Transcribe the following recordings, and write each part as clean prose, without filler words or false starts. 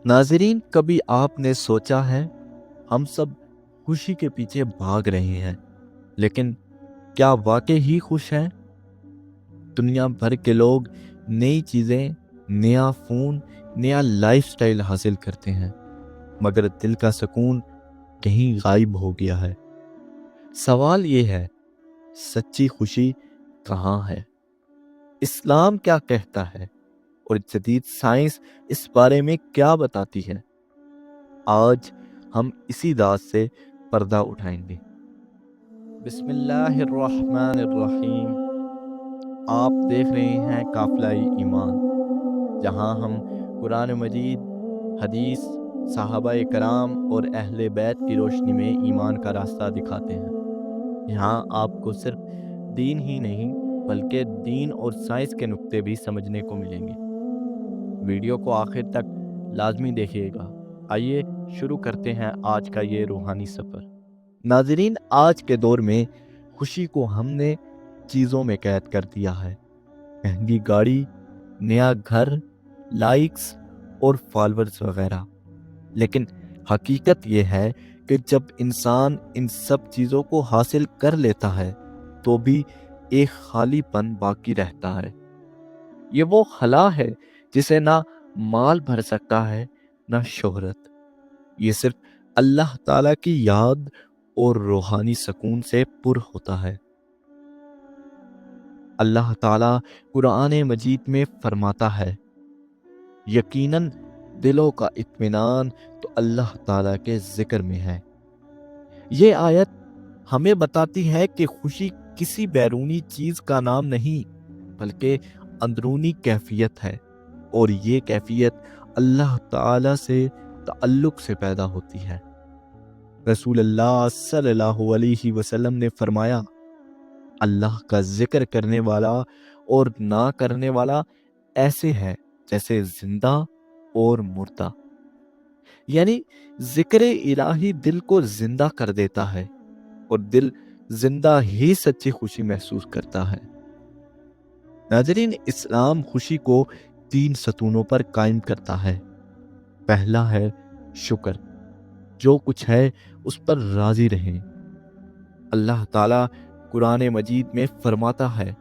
ناظرین، کبھی آپ نے سوچا ہے ہم سب خوشی کے پیچھے بھاگ رہے ہیں، لیکن کیا واقعی ہی خوش ہیں؟ دنیا بھر کے لوگ نئی چیزیں، نیا فون، نیا لائف سٹائل حاصل کرتے ہیں، مگر دل کا سکون کہیں غائب ہو گیا ہے۔ سوال یہ ہے، سچی خوشی کہاں ہے؟ اسلام کیا کہتا ہے اور جدید سائنس اس بارے میں کیا بتاتی ہے؟ آج ہم اسی راز سے پردہ اٹھائیں گے۔ بسم اللہ الرحمن الرحیم۔ آپ دیکھ رہے ہیں قافلہ ایمان، جہاں ہم قرآن مجید، حدیث، صحابہ کرام اور اہل بیت کی روشنی میں ایمان کا راستہ دکھاتے ہیں۔ یہاں آپ کو صرف دین ہی نہیں بلکہ دین اور سائنس کے نقطے بھی سمجھنے کو ملیں گے۔ ویڈیو کو آخر تک لازمی دیکھیے گا۔ آئیے شروع کرتے ہیں آج کا یہ روحانی سفر۔ ناظرین، آج کے دور میں خوشی کو ہم نے چیزوں میں قید کر دیا ہے۔ مہنگی گاڑی، نیا گھر، لائکس اور فالورز وغیرہ۔ لیکن حقیقت یہ ہے کہ جب انسان ان سب چیزوں کو حاصل کر لیتا ہے تو بھی ایک خالی پن باقی رہتا ہے۔ یہ وہ خلا ہے جسے نہ مال بھر سکتا ہے نہ شہرت۔ یہ صرف اللہ تعالیٰ کی یاد اور روحانی سکون سے پر ہوتا ہے۔ اللہ تعالیٰ قرآن مجید میں فرماتا ہے، یقیناً دلوں کا اطمینان تو اللہ تعالیٰ کے ذکر میں ہے۔ یہ آیت ہمیں بتاتی ہے کہ خوشی کسی بیرونی چیز کا نام نہیں بلکہ اندرونی کیفیت ہے، اور یہ کیفیت اللہ تعالیٰ سے تعلق سے پیدا ہوتی ہے۔ رسول اللہ صلی اللہ علیہ وسلم نے فرمایا، اللہ کا ذکر کرنے والا اور نہ کرنے والا ایسے ہے جیسے زندہ اور مردہ۔ یعنی ذکر الہی دل کو زندہ کر دیتا ہے، اور دل زندہ ہی سچی خوشی محسوس کرتا ہے۔ ناظرین، اسلام خوشی کو 3 ستونوں پر قائم کرتا ہے۔ پہلا ہے شکر، جو کچھ ہے اس پر راضی رہیں۔ اللہ تعالیٰ قرآن مجید میں فرماتا ہے،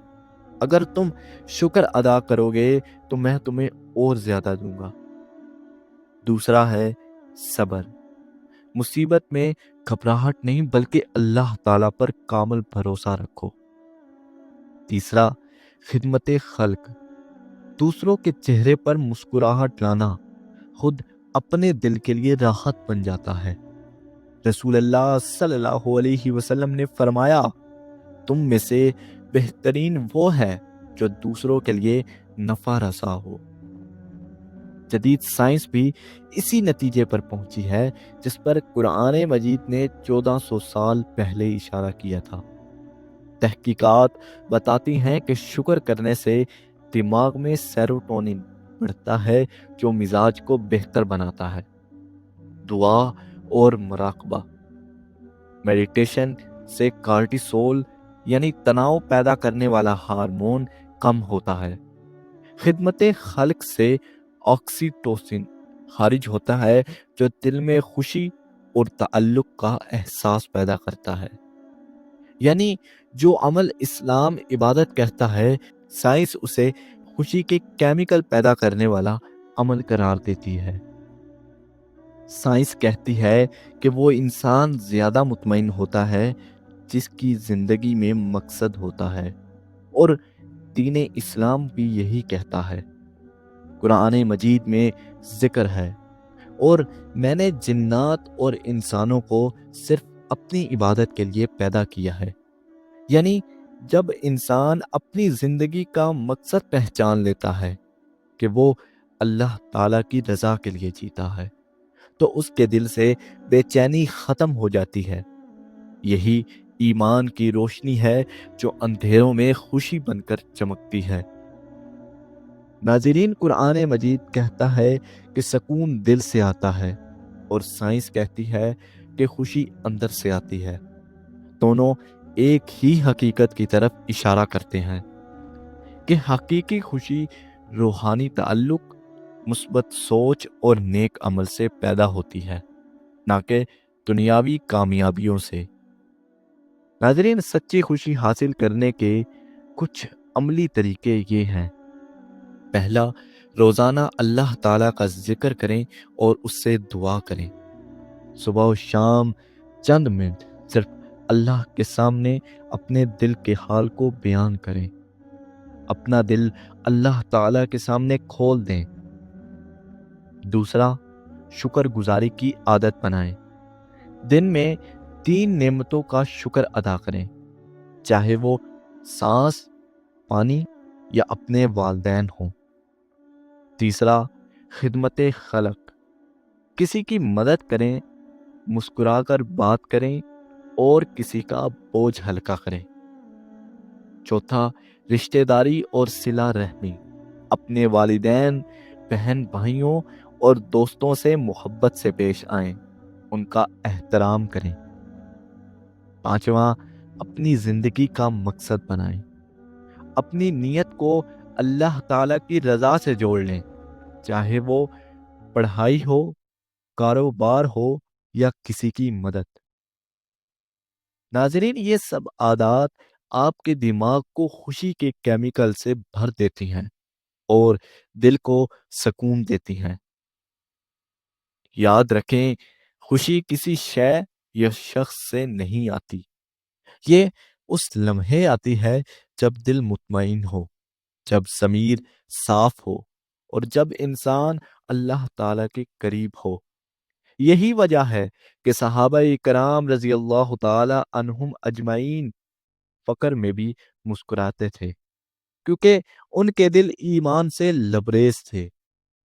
اگر تم شکر ادا کرو گے تو میں تمہیں اور زیادہ دوں گا۔ دوسرا ہے صبر، مصیبت میں گھبراہٹ نہیں بلکہ اللہ تعالیٰ پر کامل بھروسہ رکھو۔ تیسرا خدمت خلق، دوسروں کے چہرے پر مسکراہٹ لانا خود اپنے دل کے لیے راحت بن جاتا ہے۔ رسول اللہ صلی اللہ علیہ وسلم نے فرمایا، تم میں سے بہترین وہ ہے جو دوسروں کے لیے نفع رسا ہو۔ جدید سائنس بھی اسی نتیجے پر پہنچی ہے جس پر قرآن مجید نے 1400 سال پہلے اشارہ کیا تھا۔ تحقیقات بتاتی ہیں کہ شکر کرنے سے دماغ میں سیروٹونین بڑھتا ہے جو مزاج کو بہتر بناتا ہے۔ دعا اور مراقبہ، میڈیٹیشن سے کارٹیسول یعنی تناؤ پیدا کرنے والا ہارمون کم ہوتا ہے۔ خدمت خلق سے آکسیٹوسن خارج ہوتا ہے جو دل میں خوشی اور تعلق کا احساس پیدا کرتا ہے۔ یعنی جو عمل اسلام عبادت کہتا ہے، سائنس اسے خوشی کے کیمیکل پیدا کرنے والا عمل قرار دیتی ہے۔ سائنس کہتی ہے کہ وہ انسان زیادہ مطمئن ہوتا ہے جس کی زندگی میں مقصد ہوتا ہے، اور دین اسلام بھی یہی کہتا ہے۔ قرآن مجید میں ذکر ہے، اور میں نے جنات اور انسانوں کو صرف اپنی عبادت کے لیے پیدا کیا ہے۔ یعنی جب انسان اپنی زندگی کا مقصد پہچان لیتا ہے کہ وہ اللہ تعالیٰ کی رضا کے لیے جیتا ہے، تو اس کے دل سے بے چینی ختم ہو جاتی ہے۔ یہی ایمان کی روشنی ہے جو اندھیروں میں خوشی بن کر چمکتی ہے۔ ناظرین، قرآن مجید کہتا ہے کہ سکون دل سے آتا ہے، اور سائنس کہتی ہے کہ خوشی اندر سے آتی ہے۔ دونوں ایک ہی حقیقت کی طرف اشارہ کرتے ہیں کہ حقیقی خوشی روحانی تعلق مثبت سوچ اور نیک عمل سے پیدا ہوتی ہے، نہ کہ دنیاوی کامیابیوں سے۔ ناظرین، سچی خوشی حاصل کرنے کے کچھ عملی طریقے یہ ہیں۔ پہلا، روزانہ اللہ تعالیٰ کا ذکر کریں اور اس سے دعا کریں۔ صبح و شام چند منٹ صرف اللہ کے سامنے اپنے دل کے حال کو بیان کریں، اپنا دل اللہ تعالیٰ کے سامنے کھول دیں۔ دوسرا، شکر گزاری کی عادت بنائیں۔ دن میں 3 نعمتوں کا شکر ادا کریں، چاہے وہ سانس، پانی یا اپنے والدین ہوں۔ تیسرا، خدمت خلق، کسی کی مدد کریں، مسکرا کر بات کریں اور کسی کا بوجھ ہلکا کریں۔ چوتھا، رشتہ داری اور صلہ رحمی، اپنے والدین، بہن بھائیوں اور دوستوں سے محبت سے پیش آئیں، ان کا احترام کریں۔ پانچواں، اپنی زندگی کا مقصد بنائیں، اپنی نیت کو اللہ تعالیٰ کی رضا سے جوڑ لیں، چاہے وہ پڑھائی ہو، کاروبار ہو یا کسی کی مدد۔ ناظرین، یہ سب عادات آپ کے دماغ کو خوشی کے کیمیکل سے بھر دیتی ہیں اور دل کو سکون دیتی ہیں۔ یاد رکھیں، خوشی کسی شے یا شخص سے نہیں آتی، یہ اس لمحے آتی ہے جب دل مطمئن ہو، جب ضمیر صاف ہو اور جب انسان اللہ تعالیٰ کے قریب ہو۔ یہی وجہ ہے کہ صحابہ کرام رضی اللہ تعالی عنہم اجمعین فقر میں بھی مسکراتے تھے، کیونکہ ان کے دل ایمان سے لبریز تھے۔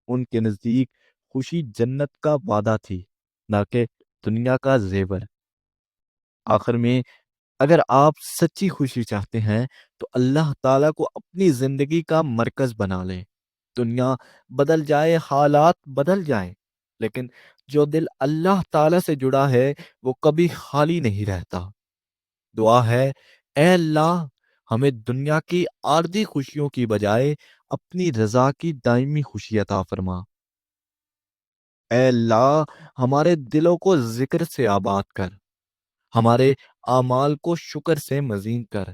ان کے نزدیک خوشی جنت کا وعدہ تھی، نہ کہ دنیا کا زیور۔ آخر میں، اگر آپ سچی خوشی چاہتے ہیں تو اللہ تعالیٰ کو اپنی زندگی کا مرکز بنا لیں۔ دنیا بدل جائے، حالات بدل جائیں، لیکن جو دل اللہ تعالیٰ سے جڑا ہے وہ کبھی خالی نہیں رہتا۔ دعا ہے، اے اللہ، ہمیں دنیا کی عارضی خوشیوں کی بجائے اپنی رضا کی دائمی خوشی عطا فرما۔ اے اللہ، ہمارے دلوں کو ذکر سے آباد کر، ہمارے اعمال کو شکر سے مزین کر،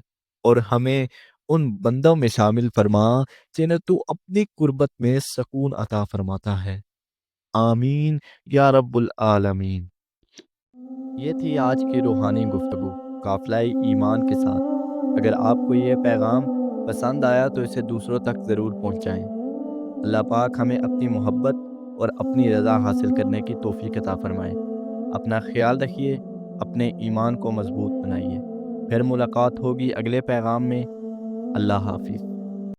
اور ہمیں ان بندوں میں شامل فرما جنہیں تو اپنی قربت میں سکون عطا فرماتا ہے۔ آمین یا رب العالمین۔ یہ تھی آج کی روحانی گفتگو قافلہ ایمان کے ساتھ۔ اگر آپ کو یہ پیغام پسند آیا تو اسے دوسروں تک ضرور پہنچائیں۔ اللہ پاک ہمیں اپنی محبت اور اپنی رضا حاصل کرنے کی توفیق عطا فرمائے۔ اپنا خیال رکھیے، اپنے ایمان کو مضبوط بنائیے۔ پھر ملاقات ہوگی اگلے پیغام میں۔ اللہ حافظ۔